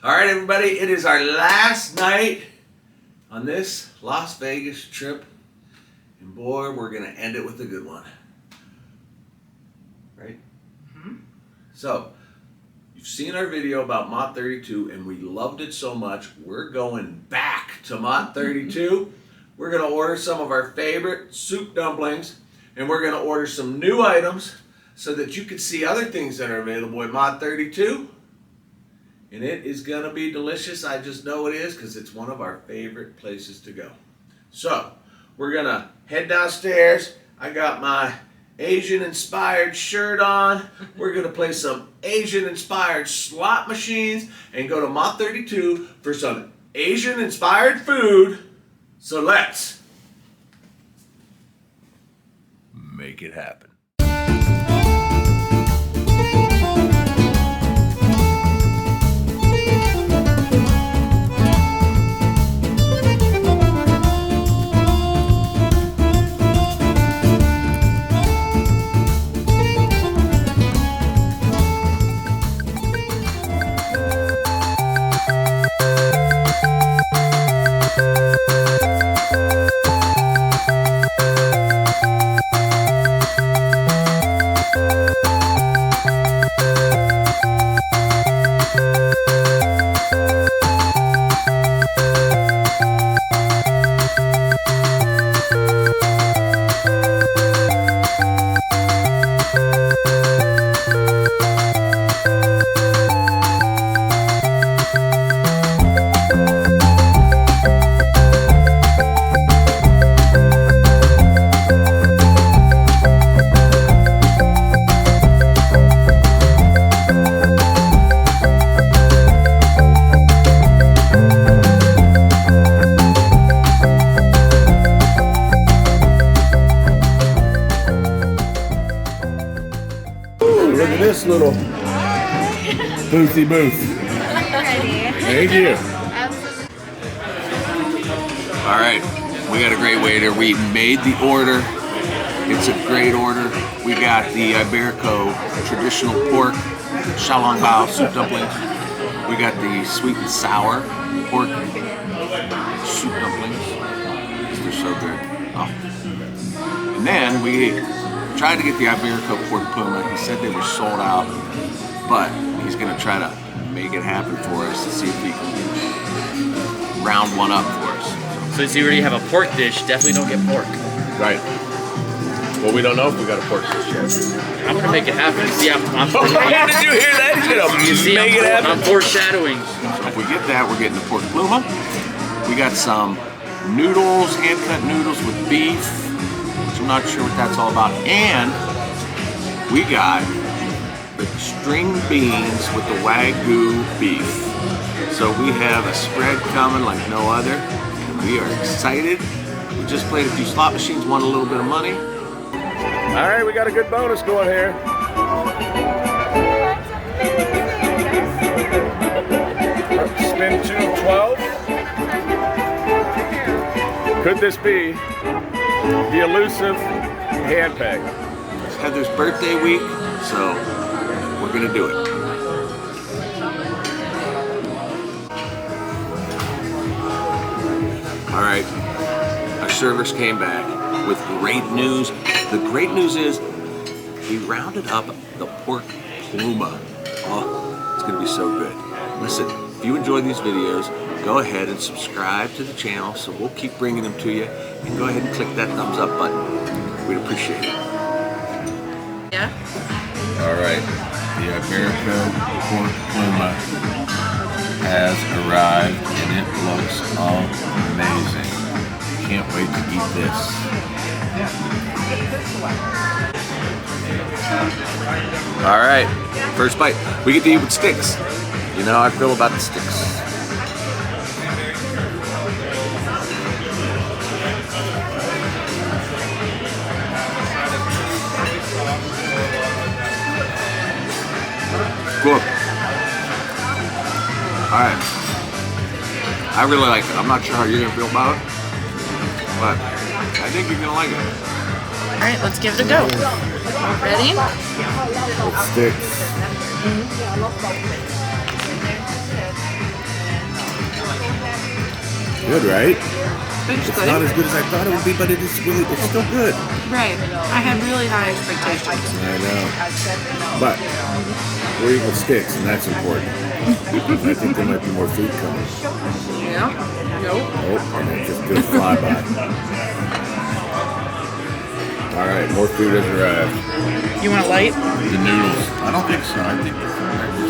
All right, everybody, it is our last night on this Las Vegas trip. And boy, we're going to end it with a good one. Right? Mm-hmm. So, you've seen our video about MOTT 32 and we loved it so much, we're going back to MOTT 32. We're going to order some of our favorite soup dumplings and we're going to order some new items so that you can see other things that are available at MOTT 32. And it is going to be delicious. I just know it is because it's one of our favorite places to go. So, we're going to head downstairs. I got my Asian-inspired shirt on. We're going to play some Asian-inspired slot machines and go to MOTT 32 for some Asian-inspired food. So let's make it happen. Look at this little boothy booth. Thank you. All right, we got a great waiter. We made the order. It's a great order. We got the Iberico traditional pork xiaolongbao soup dumplings. We got the sweet and sour pork soup dumplings. They're so good. Oh. And then we tried to get the Iberico pork puma. He said they were sold out, but he's going to try to make it happen for us to see if he can round one up for us. So you already have a pork dish, definitely don't get pork. Right. Well, we don't know if we got a pork dish yet. I'm going to make it happen. See, I'm did you hear that? He's going to make it happen. I'm foreshadowing. So if we get that, we're getting the pork puma. We got some noodles, hand-cut noodles with beef. I'm not sure what that's all about. And we got the string beans with the Wagyu beef. So we have a spread coming like no other. And we are excited. We just played a few slot machines, won a little bit of money. All right, we got a good bonus going here. Spin 212. Could this be the elusive hand peg? It's Heather's birthday week, so we're gonna do it. All right, our servers came back with great news. The great news is we rounded up the pork pluma. Oh, it's gonna be so good. Listen, if you enjoy these videos, go ahead and subscribe to the channel so we'll keep bringing them to you. And go ahead and click that thumbs up button. We'd appreciate it. Yeah. All right, the Iberico pork pluma has arrived and it looks amazing. Can't wait to eat this. All right, first bite. We get to eat with sticks. You know how I feel about the sticks. Cool. Alright. I really like it. I'm not sure how you're going to feel about it, but I think you're going to like it. Alright, let's give it a go. Ready? It sticks. Good, right? It's It's good. not as good as I thought it would be, but it's still good. Right. I had really high expectations. I know. But we're eating sticks, and that's important. I think there might be more food coming. Yeah. Nope. Oh, and it just goes flyby. All right, more food has arrived. You want a light? The noodles. I don't think so. I think it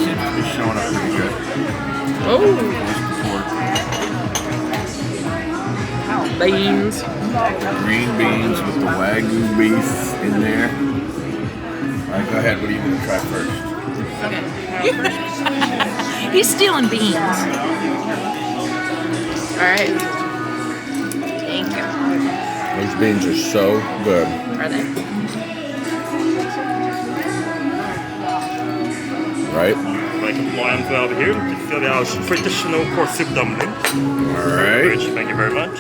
seems to be showing up pretty good. Oh. Pork. Beans. Green beans with the Wagyu beef in there. All right, go ahead. What are you going to try first? Okay. He's stealing beans. All right. Thank you. Those beans are so good. Are they? Right? Like a lambs over here, to fill our traditional pork soup dumpling. All right. Thank you very much.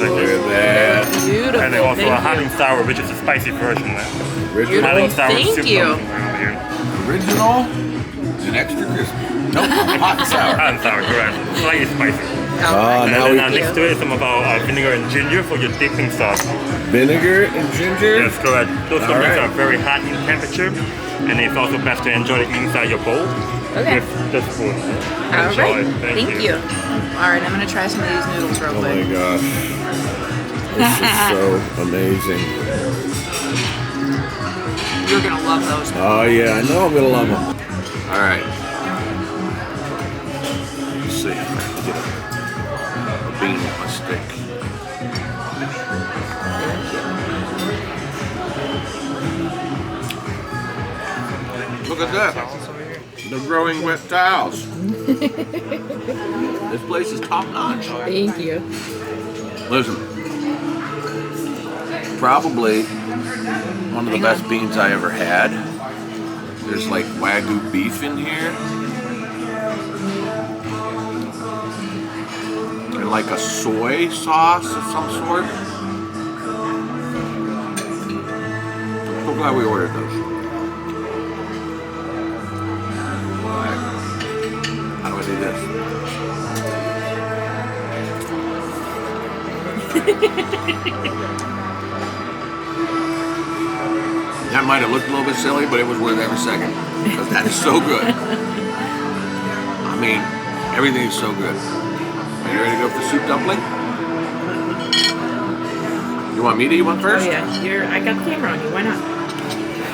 Look at that. Beautiful. And then also Thank a hot you. and sour, which is a spicy version now. Hot Original, and sour Thank soup you. dumpling over here. original, and extra crispy. Nope, hot and sour. Hot and sour, correct. Slightly spicy. Oh, And now then we next to it, some of our vinegar and ginger for your dipping sauce. vinegar and ginger. Yes, correct. Those All dumplings right. are very hot in temperature, and it's also best to enjoy it inside your bowl Okay. with the spoon. All Enjoy. right. Thank you. All right, I'm gonna try some of these noodles real Oh my quick. gosh. This is so amazing. You're gonna love those. Oh yeah, I know I'm gonna love them. All right. Let's see if I can get a bean on my stick. Look at that. They're growing wet tiles. This place is top notch. Thank you. Listen, probably one of the best beans I ever had. There's like Wagyu beef in here. And like a soy sauce of some sort. I'm so glad we ordered those. How do I do this? That might have looked a little bit silly, but it was worth every second. Because that is so good. I mean, everything is so good. Are you ready to go for the soup dumpling? You want me to eat one Oh first? yeah, I got the camera on you. Why not?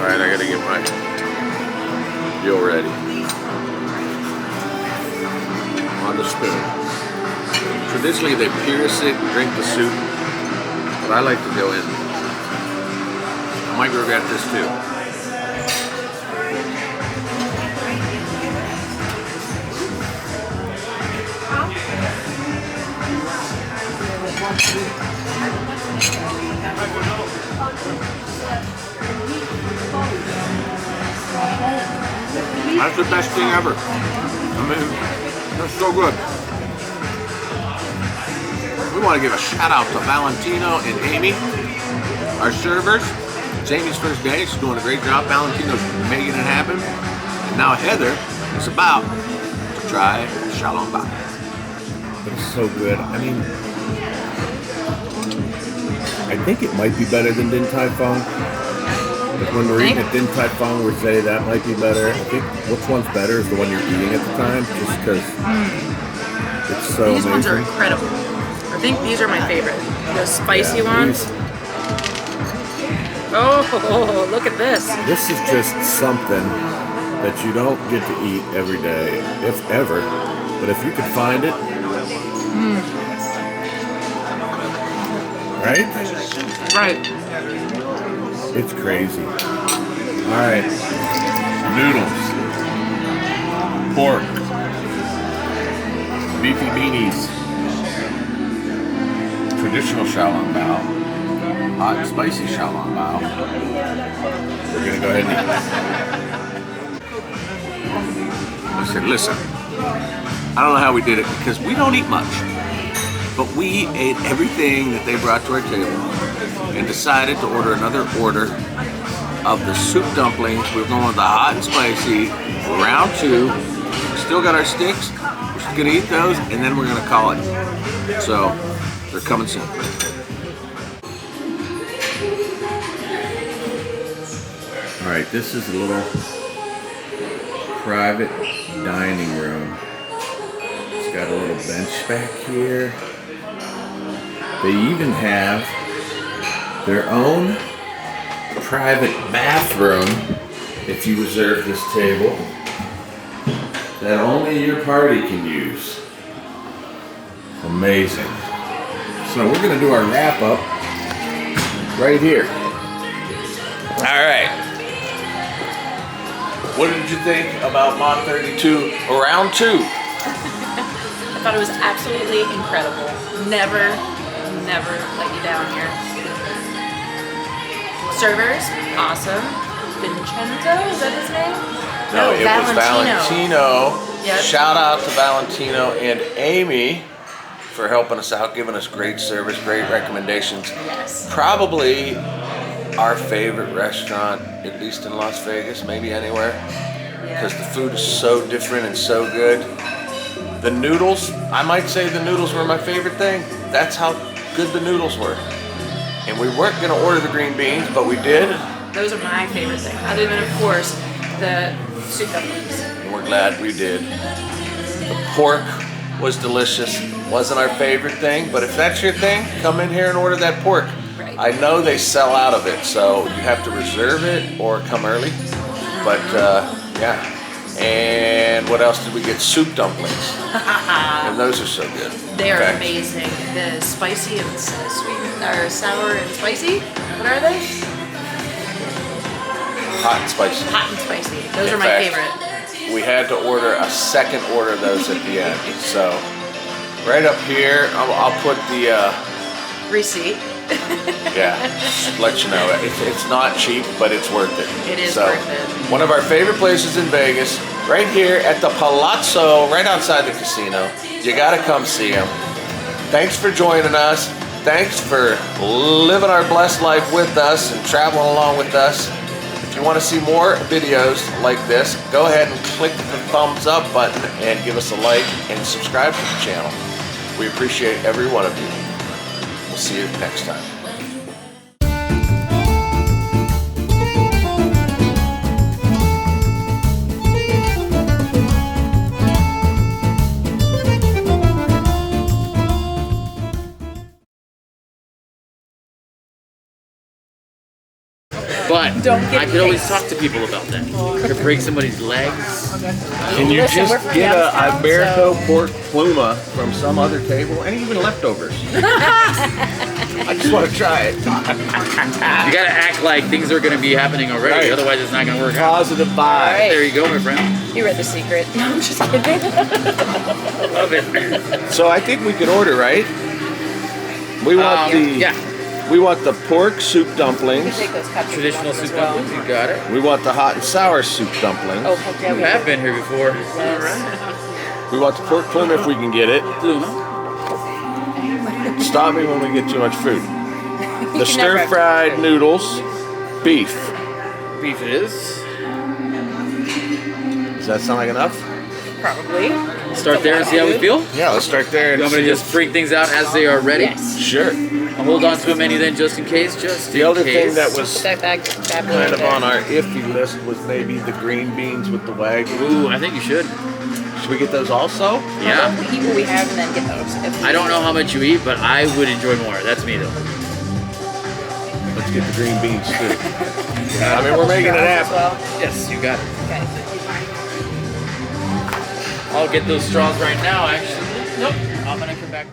Alright, I gotta get my deal ready. On the spoon. Traditionally, they pierce it, drink the soup. But I like to go in. I might regret this too. That's the best thing ever. I mean, that's so good. We want to give a shout out to Valentino and Amy, our servers. It's Amy's first day. She's doing a great job. Valentino's making it happen. And now Heather is about to try Shalom Bach. It's so good. I mean, I think it might be better than Din Tai Fung. Like when we're eating at Din Tai Fung, we say that might be better. I think which one's better is the one you're eating at the time, just because it's so These amazing. ones are incredible. I think these are my favorite. The spicy ones. Oh, look at this. This is just something that you don't get to eat every day, if ever. But if you could find it, right? Right. It's crazy. All right, noodles, pork, beefy beanies, traditional Xiaolong Bao, hot and spicy Xiaolong Bao. We're gonna go ahead and eat. I said, listen, I don't know how we did it because we don't eat much, but we ate everything that they brought to our table and decided to order another order of the soup dumplings. We're going with the hot and spicy, round 2, still got our sticks. We're just gonna eat those, and then we're gonna call it. So they're coming soon. All right, this is a little private dining room. It's got a little bench back here. They even have their own private bathroom if you reserve this table that only your party can use. Amazing. So we're gonna do our wrap up right here. All right. What did you think about MOTT 32 round 2? I thought it was absolutely incredible. Never let you down here. Servers, awesome. Vincenzo, is that his name? No, it was Valentino. Yep. Shout out to Valentino and Amy for helping us out, giving us great service, great recommendations. Yes. Probably our favorite restaurant, at least in Las Vegas, maybe anywhere, because the food is so different and so good. The noodles, I might say the noodles were my favorite thing. That's how good the noodles were. And we weren't gonna order the green beans, but we did. Those are my favorite thing, other than, of course, the soup dumplings. And we're glad we did. The pork was delicious. Wasn't our favorite thing, but if that's your thing, come in here and order that pork. Right. I know they sell out of it, so you have to reserve it or come early. But yeah. And what else did we get? Soup dumplings. And those are so good. They are Okay. amazing. The spicy and sweet, or sour and spicy. What are they? Hot and spicy. Hot and spicy. Those are In my fact, favorite. We had to order a second order of those at the end. So right up here, I'll put the Receipt. yeah, let you know. It's not cheap, but it's worth it. It is So, worth it. One of our favorite places in Vegas, right here at the Palazzo, right outside the casino. You gotta come see them. Thanks for joining us. Thanks for living our blessed life with us and traveling along with us. If you want to see more videos like this, go ahead and click the thumbs up button and give us a like and subscribe to the channel. We appreciate every one of you. We'll see you next time. But Don't get I could always fakes. talk to people about that. Could break somebody's legs. Can you Listen, we're just from get a downtown, Iberico pork pluma from some other table and even leftovers? I just want to try it. You gotta act like things are gonna be happening already, Right. otherwise it's not gonna work out. Positive vibe. Right. There you go, my friend. You read the secret. No, I'm just kidding. I love it. So I think we could order, right? We want Yeah, we want the pork soup dumplings. Take those cupcakes traditional as soup well. dumplings, you got it. We want the hot and sour soup dumplings. Oh, heck yeah, You we have do. been here before. Yes. We want the pork plum if we can get it. Stop me when we get too much food. The Never stir have fried food. noodles, beef. Beef it is. Does that sound like enough? Probably. Start there and see how we feel. Yeah, let's start there. You want me to just freak things out as they are ready? Yes. Sure. I'll hold on to a menu then just in case, The other thing that was Put that back kind of on our iffy list was maybe the green beans with the wagyu. Ooh, I think you should. Should we get those also? Yeah. We eat what we have and then get those. If we I don't know how much you eat, but I would enjoy more. That's me though. Let's get the green beans too. I mean, we're making it as happen. well. Yes, you got it. Okay. I'll get those straws right now, actually. Nope. I'm gonna come back.